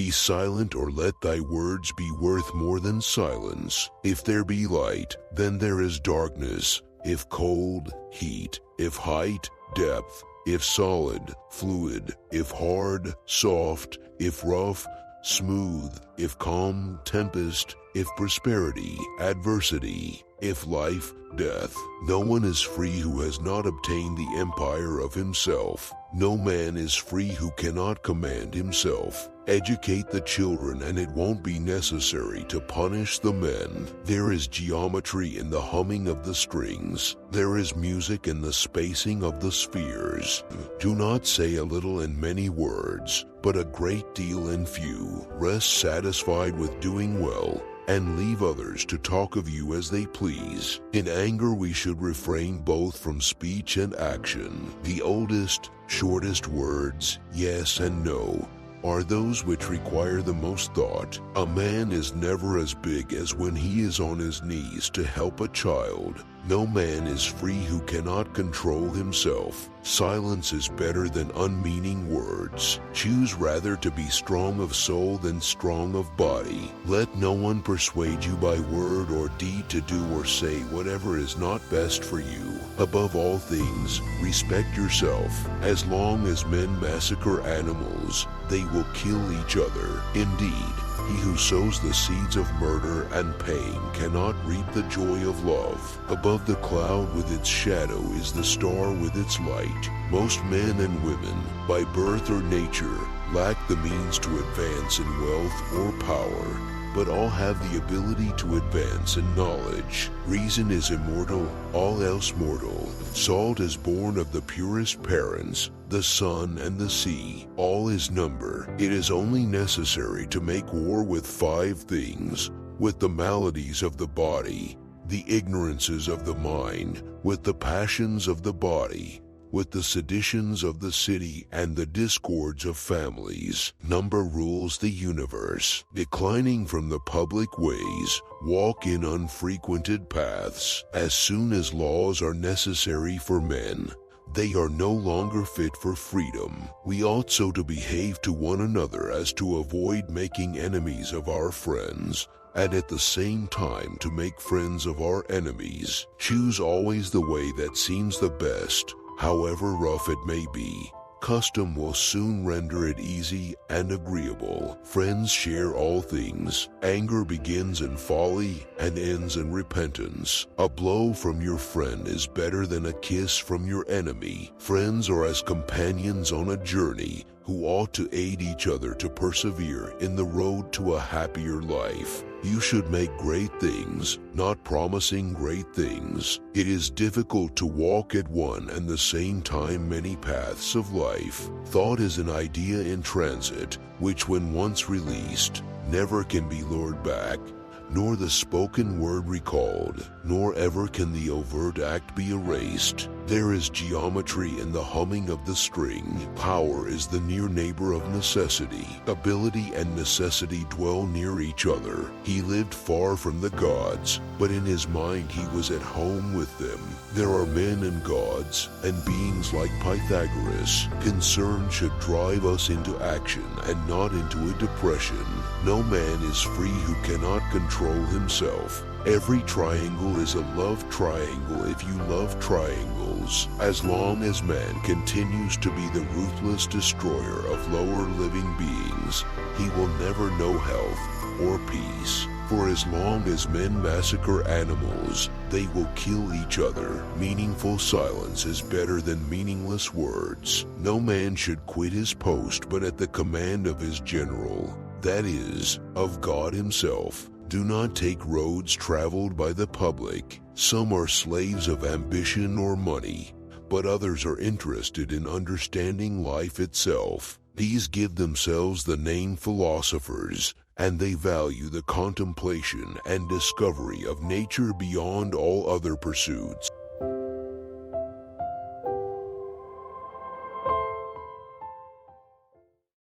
Be silent, or let thy words be worth more than silence. If there be light, then there is darkness. If cold, heat. If height, depth. If solid, fluid. If hard, soft. If rough, smooth. If calm, tempest. If prosperity, adversity. If life, death. No one is free who has not obtained the empire of himself. No man is free who cannot command himself. Educate the children, and it won't be necessary to punish the men. There is geometry in the humming of the strings. There is music in the spacing of the spheres. Do not say a little in many words, but a great deal in few. Rest satisfied with doing well, and leave others to talk of you as they please. In anger we should refrain both from speech and action. The oldest, shortest words, yes and no, are those which require the most thought. A man is never as big as when he is on his knees to help a child. No man is free who cannot control himself. Silence is better than unmeaning words. Choose rather to be strong of soul than strong of body. Let no one persuade you by word or deed to do or say whatever is not best for you. Above all things, respect yourself. As long as men massacre animals, they will kill each other. Indeed, he who sows the seeds of murder and pain cannot reap the joy of love. Above the cloud with its shadow is the star with its light. Most men and women, by birth or nature, lack the means to advance in wealth or power, but all have the ability to advance in knowledge. Reason is immortal, all else mortal. Salt is born of the purest parents, the sun and the sea. All is number. It is only necessary to make war with 5 things: with the maladies of the body, the ignorances of the mind, with the passions of the body, with the seditions of the city, and the discords of families. Number rules the universe. Declining from the public ways, walk in unfrequented paths. As soon as laws are necessary for men, they are no longer fit for freedom. We ought so to behave to one another as to avoid making enemies of our friends, and at the same time to make friends of our enemies. Choose always the way that seems the best, however rough it may be. Custom will soon render it easy and agreeable. Friends share all things. Anger begins in folly and ends in repentance. A blow from your friend is better than a kiss from your enemy. Friends are as companions on a journey, who ought to aid each other to persevere in the road to a happier life. You should make great things, not promising great things. It is difficult to walk at one and the same time many paths of life. Thought is an idea in transit, which when once released, never can be lured back, nor the spoken word recalled, nor ever can the overt act be erased. There is geometry in the humming of the string. Power is the near neighbor of necessity. Ability and necessity dwell near each other. He lived far from the gods, but in his mind he was at home with them. There are men and gods, and beings like Pythagoras. Concern should drive us into action and not into a depression. No man is free who cannot control himself. Every triangle is a love triangle if you love triangles. As long as man continues to be the ruthless destroyer of lower living beings, he will never know health or peace. For as long as men massacre animals, they will kill each other. Meaningful silence is better than meaningless words. No man should quit his post but at the command of his general, that is, of God himself. Do not take roads traveled by the public. Some are slaves of ambition or money, but others are interested in understanding life itself. These give themselves the name philosophers, and they value the contemplation and discovery of nature beyond all other pursuits.